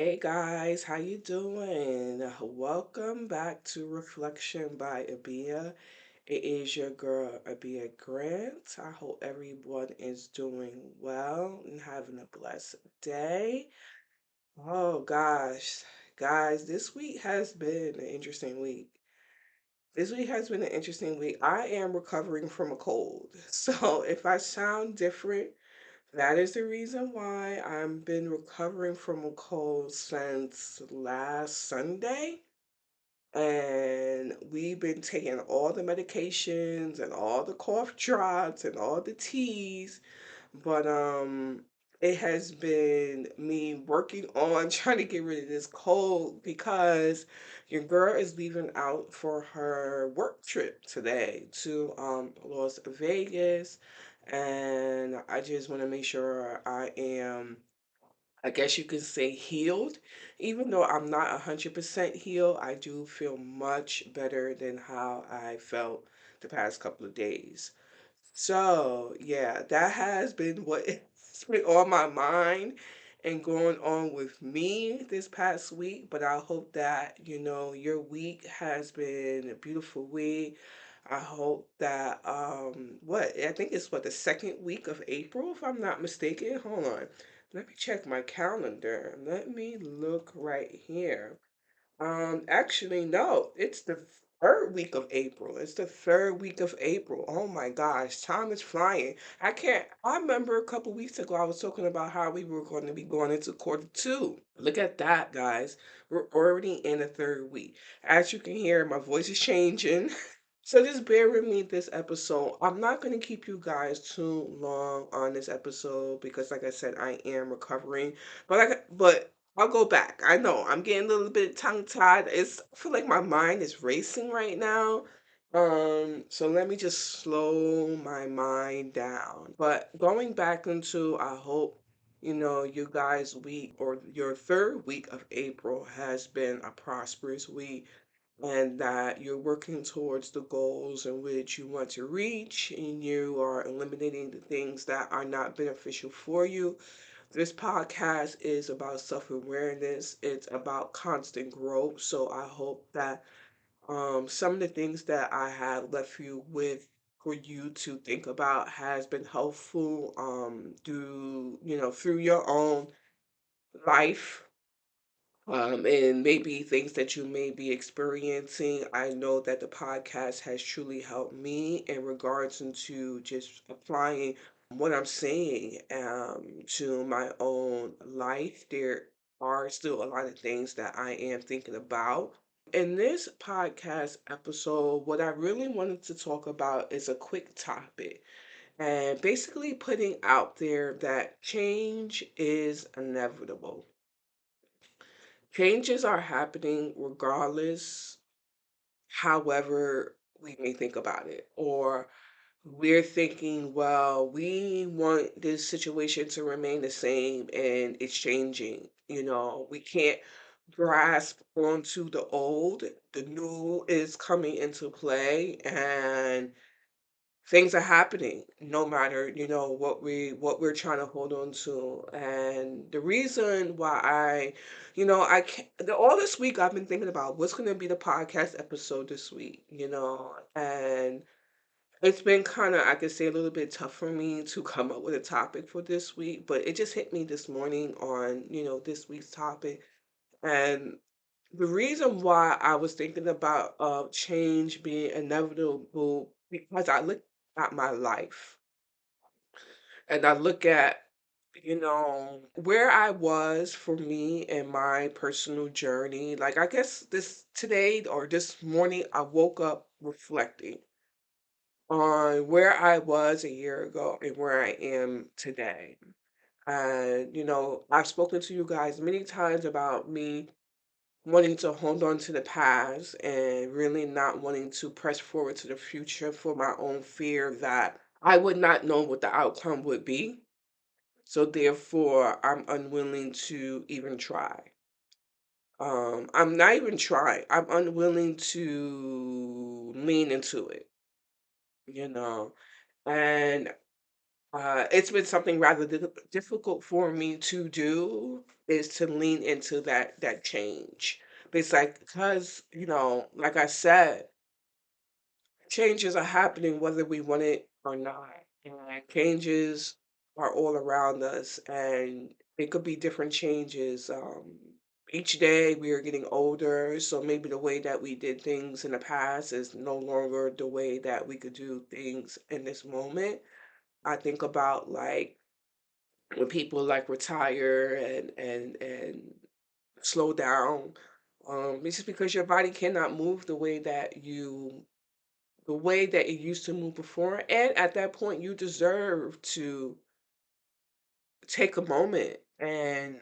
Hey guys, how you doing? Welcome back to Reflection by Abia. It is your girl Abia Grant. I hope everyone is doing well and having a blessed day. Oh gosh, guys, this week has been an interesting week. This week has been an interesting week. I am recovering from a cold. So if I sound different, that is the reason why I've been recovering from a cold since last Sunday. And we've been taking all the medications and all the cough drops and all the teas. But it has been me working on trying to get rid of this cold because your girl is leaving out for her work trip today to Las Vegas, and I just want to make sure I am, I guess you could say, healed. Even though I'm not 100% healed, I do feel much better than how I felt the past couple of days. So, yeah, that has been what has been on my mind and going on with me this past week. But I hope that, your week has been a beautiful week. I hope that, I think it's the second week of April, if I'm not mistaken. Hold on. Let me check my calendar. Let me look right here. Actually, no, it's the third week of April. It's the third week of April. Oh my gosh, time is flying. I remember a couple weeks ago I was talking about how we were going to be going into quarter two. Look at that, guys. We're already in the third week. As you can hear, my voice is changing. So just bear with me this episode. I'm not going to keep you guys too long on this episode because, like I said, I am recovering. But I'll go back. I know I'm getting a little bit tongue tied. I feel like my mind is racing right now. So let me just slow my mind down. But going back into, I hope, you guys' week or your third week of April has been a prosperous week and that you're working towards the goals in which you want to reach and you are eliminating the things that are not beneficial for you. This podcast is about self awareness, it's about constant growth. So I hope that some of the things that I have left you with for you to think about has been helpful through your own life, and maybe things that you may be experiencing. I know that the podcast has truly helped me in regards into just applying what I'm saying to my own life. There are still a lot of things that I am thinking about. In this podcast episode, what I really wanted to talk about is a quick topic and basically putting out there that change is inevitable. Changes are happening regardless, however we may think about it. Or we're thinking, well, we want this situation to remain the same and it's changing. We can't grasp onto the old. The new is coming into play and things are happening no matter what we're trying to hold on to. And the reason why I can't, all this week I've been thinking about what's going to be the podcast episode this week, and it's been kind of, I could say, a little bit tough for me to come up with a topic for this week, but it just hit me this morning on this week's topic. And the reason why I was thinking about change being inevitable because I look at my life and I look at, where I was for me in my personal journey. Like, I guess this today or this morning, I woke up reflecting on where I was a year ago and where I am today. And, I've spoken to you guys many times about me wanting to hold on to the past and really not wanting to press forward to the future for my own fear that I would not know what the outcome would be. So therefore, I'm unwilling to even try. I'm not even trying. I'm unwilling to lean into it, you know. And It's been something rather difficult for me to do is to lean into that change. But it's like because like I said, changes are happening whether we want it or not. And changes are all around us, and it could be different changes. Each day we are getting older, so maybe the way that we did things in the past is no longer the way that we could do things in this moment. I think about like when people like retire and slow down. It's just because your body cannot move the way that it used to move before. And at that point, you deserve to take a moment and,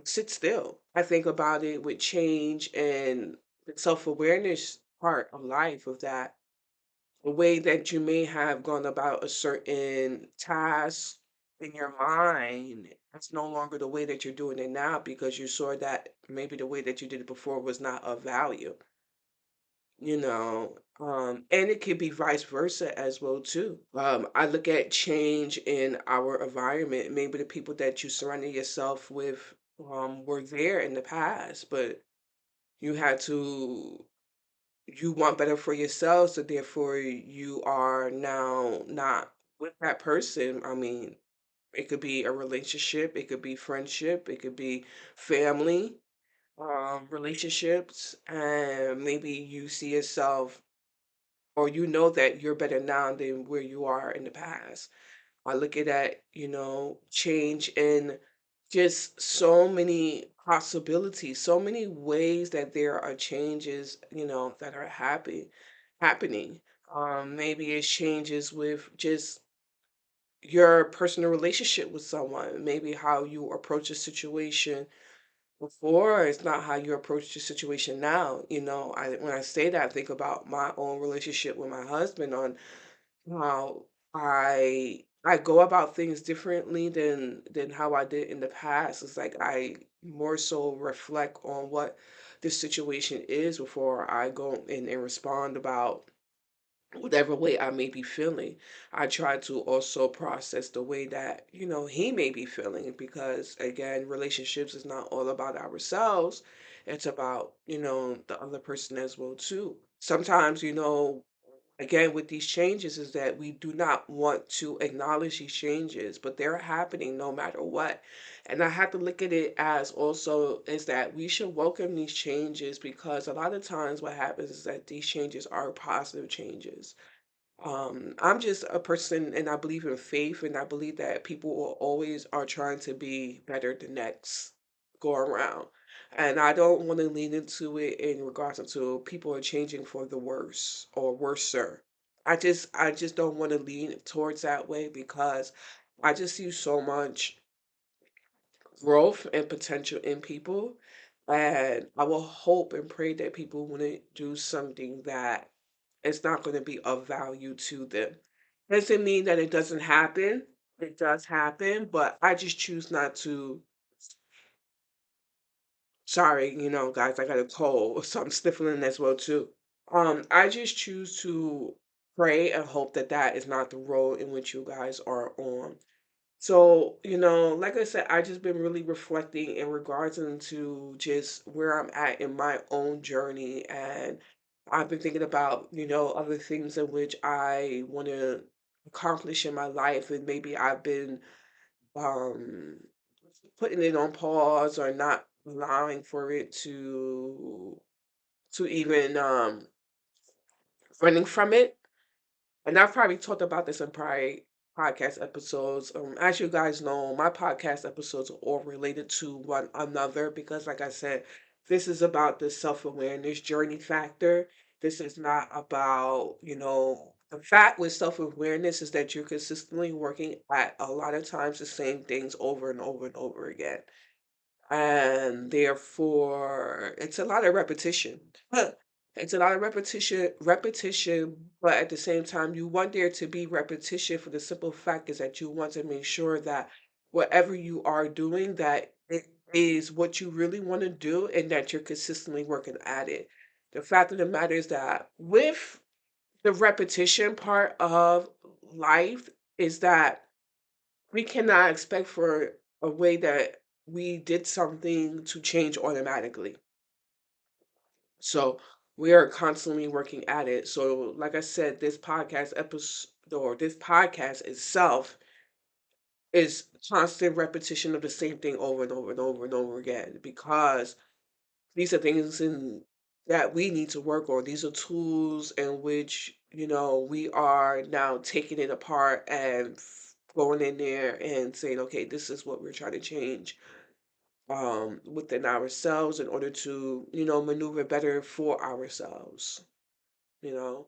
sit still. I think about it with change and the self awareness part of life, of that the way that you may have gone about a certain task in your mind, that's no longer the way that you're doing it now because you saw that maybe the way that you did it before was not of value. And it could be vice versa as well too. I look at change in our environment. Maybe the people that you surrounded yourself with were there in the past, but you had to you want better for yourself, so therefore you are now not with that person. I mean, it could be a relationship, it could be friendship, it could be family, relationships, and maybe you see yourself or you know that you're better now than where you are in the past. I look at that, change in just so many possibilities, so many ways that there are changes, that are happening. Maybe it's changes with just your personal relationship with someone, maybe how you approach a situation before is not how you approach the situation now. When I say that, I think about my own relationship with my husband on how I go about things differently than how I did in the past. It's like I more so reflect on what the situation is before I go in and respond about whatever way I may be feeling. I try to also process the way that, he may be feeling because again, relationships is not all about ourselves. It's about, the other person as well too. Sometimes, again with these changes is that we do not want to acknowledge these changes, but they're happening no matter what. And I have to look at it as also is that we should welcome these changes because a lot of times what happens is that these changes are positive changes. I'm just a person and I believe in faith and I believe that people will always are trying to be better the next go around. And I don't want to lean into it in regards to people are changing for the worse or worser. I just don't want to lean towards that way because I just see so much growth and potential in people. And I will hope and pray that people want to do something that is not going to be of value to them. Doesn't mean that it doesn't happen. It does happen, but I just choose not to. Sorry, guys, I got a cold, so I'm sniffling as well too. I just choose to pray and hope that that is not the road in which you guys are on. So, like I said, I just been really reflecting in regards into just where I'm at in my own journey. And I've been thinking about, other things in which I want to accomplish in my life. And maybe I've been um, putting it on pause or not allowing for it to even running from it. And I've probably talked about this in prior podcast episodes. As you guys know, my podcast episodes are all related to one another because, like I said, this is about the self awareness journey factor. This is not about, the fact with self awareness is that you're consistently working at a lot of times the same things over and over and over again, and therefore it's a lot of repetition. It's a lot of repetition, but at the same time, you want there to be repetition for the simple fact is that you want to make sure that whatever you are doing, that it is what you really want to do, and that you're consistently working at it. The fact of the matter is that with the repetition part of life is that we cannot expect for a way that we did something to change automatically. So we are constantly working at it. So, like I said, this podcast episode or this podcast itself is constant repetition of the same thing over and over and over and over again because these are things that we need to work on. These are tools in which, we are now taking it apart and going in there and saying, okay, this is what we're trying to change within ourselves in order to, maneuver better for ourselves, you know.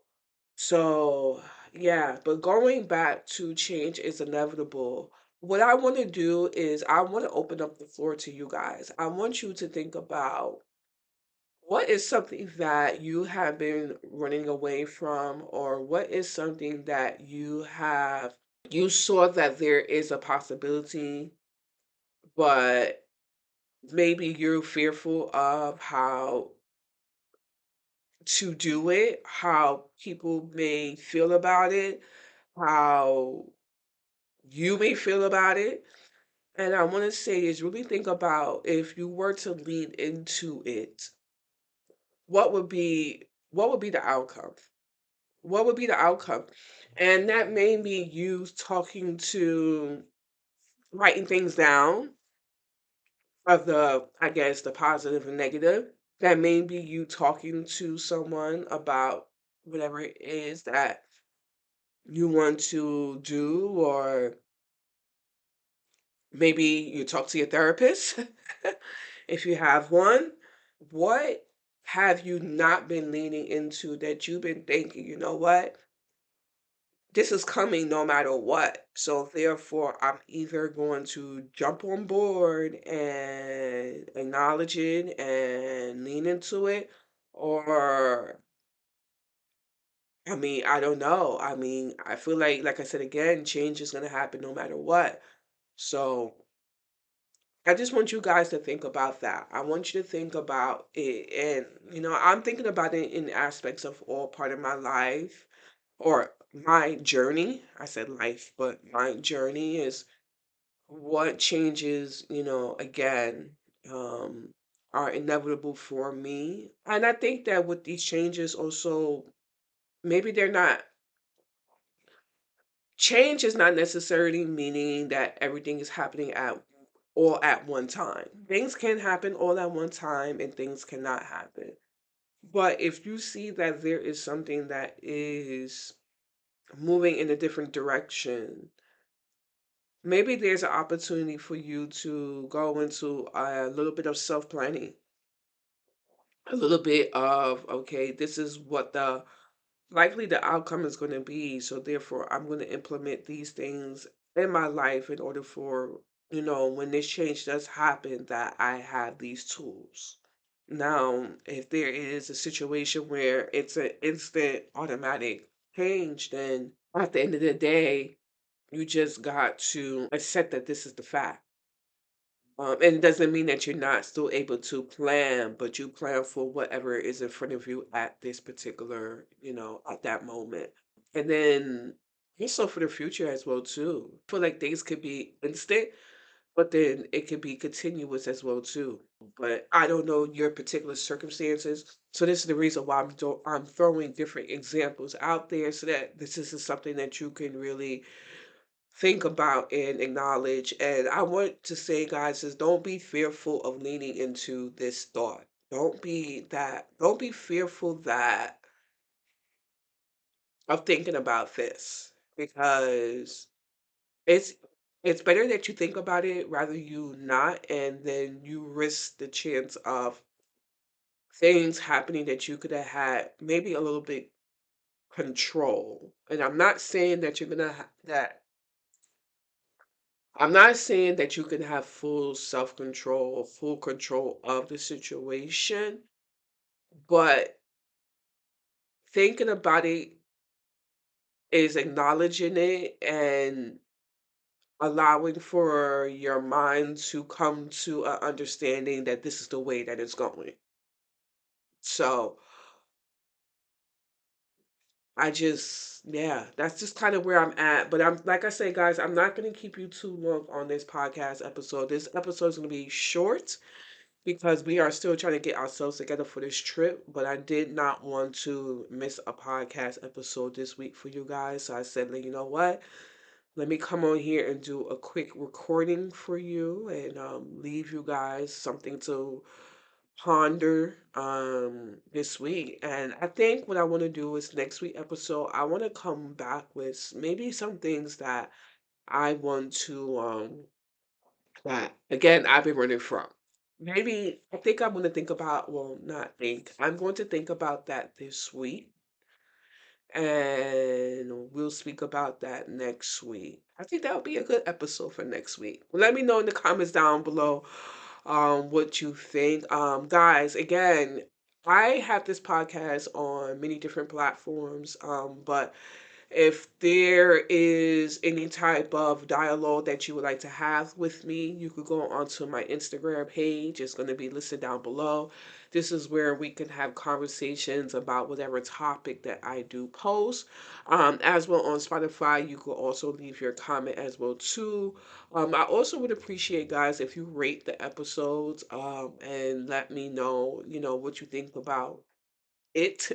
So, yeah, but going back to change is inevitable. What I want to do is I want to open up the floor to you guys. I want you to think about what is something that you have been running away from, or what is something that you saw that there is a possibility, but maybe you're fearful of how to do it, how people may feel about it, how you may feel about it. And I want to say is really think about if you were to lean into it, what would be the outcome? What would be the outcome? And that may be you talking to writing things down of the, I guess, the positive and negative. That may be you talking to someone about whatever it is that you want to do, or maybe you talk to your therapist if you have one. What have you not been leaning into that you've been thinking, you know what? This is coming no matter what. So therefore, I'm either going to jump on board and acknowledge it and lean into it, or I mean, I don't know. I mean, I feel like I said again, change is going to happen no matter what. So I just want you guys to think about that. I want you to think about it. And, I'm thinking about it in aspects of all part of my life or my journey. I said life, but my journey is what changes, again, are inevitable for me. And I think that with these changes also, maybe they're not, change is not necessarily meaning that everything is happening at all at one time. Things can happen all at one time and things cannot happen. But if you see that there is something that is moving in a different direction, maybe there's an opportunity for you to go into a little bit of self planning, a little bit of, okay, this is what the likely the outcome is going to be. So therefore, I'm going to implement these things in my life in order for, when this change does happen, that I have these tools. Now, if there is a situation where it's an instant automatic change, then at the end of the day, you just got to accept that this is the fact. And it doesn't mean that you're not still able to plan, but you plan for whatever is in front of you at this particular, at that moment. And then also for the future as well too. I feel like things could be instant, but then it could be continuous as well too. But I don't know your particular circumstances. So this is the reason why I'm throwing different examples out there so that this is something that you can really think about and acknowledge. And I want to say, guys, is don't be fearful of leaning into this thought. Don't be fearful that of thinking about this because it's it's better that you think about it rather you not, and then you risk the chance of things happening that you could have had maybe a little bit control. And I'm not saying that you can have full self control or full control of the situation, but thinking about it is acknowledging it and allowing for your mind to come to an understanding that this is the way that it's going. So I just, yeah, that's just kind of where I'm at. But I'm, like I say, guys, I'm not going to keep you too long on this podcast episode. This episode is going to be short because we are still trying to get ourselves together for this trip. But I did not want to miss a podcast episode this week for you guys. So I said, "Like, you know what? Let me come on here and do a quick recording for you and leave you guys something to ponder this week. And I think what I want to do is next week episode, I want to come back with maybe some things that I want to that again I've been running from. Maybe I think I'm going to think about, well, not think. I'm going to think about that this week, and we'll speak about that next week. I think that would be a good episode for next week. Let me know in the comments down below what you think. Guys, again, I have this podcast on many different platforms, but if there is any type of dialogue that you would like to have with me, you could go onto my Instagram page. It's going to be listed down below. This is where we can have conversations about whatever topic that I do post. As well on Spotify, you could also leave your comment as well too. I also would appreciate, guys, if you rate the episodes and let me know, what you think about it.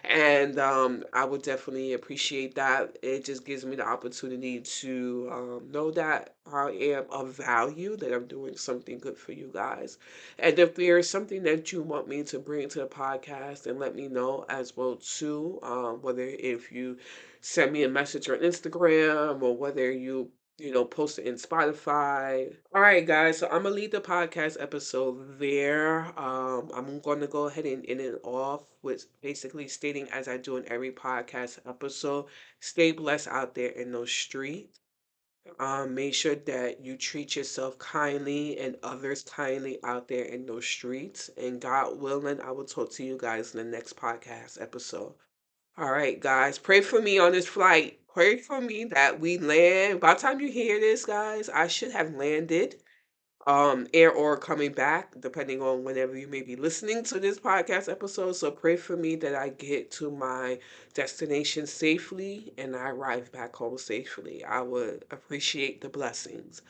And I would definitely appreciate that. It just gives me the opportunity to know that I am of value, that I'm doing something good for you guys. And if there's something that you want me to bring to the podcast, then let me know as well too. Whether if you send me a message on Instagram or whether you post it in Spotify. All right, guys. So I'm gonna leave the podcast episode there. I'm gonna go ahead and end it off with basically stating, as I do in every podcast episode, stay blessed out there in those streets. Make sure that you treat yourself kindly and others kindly out there in those streets. And God willing, I will talk to you guys in the next podcast episode. All right, guys, pray for me on this flight. Pray for me that we land. By the time you hear this, guys, I should have landed, air or coming back, depending on whenever you may be listening to this podcast episode. So pray for me that I get to my destination safely and I arrive back home safely. I would appreciate the blessings.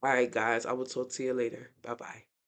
All right, guys, I will talk to you later. Bye bye.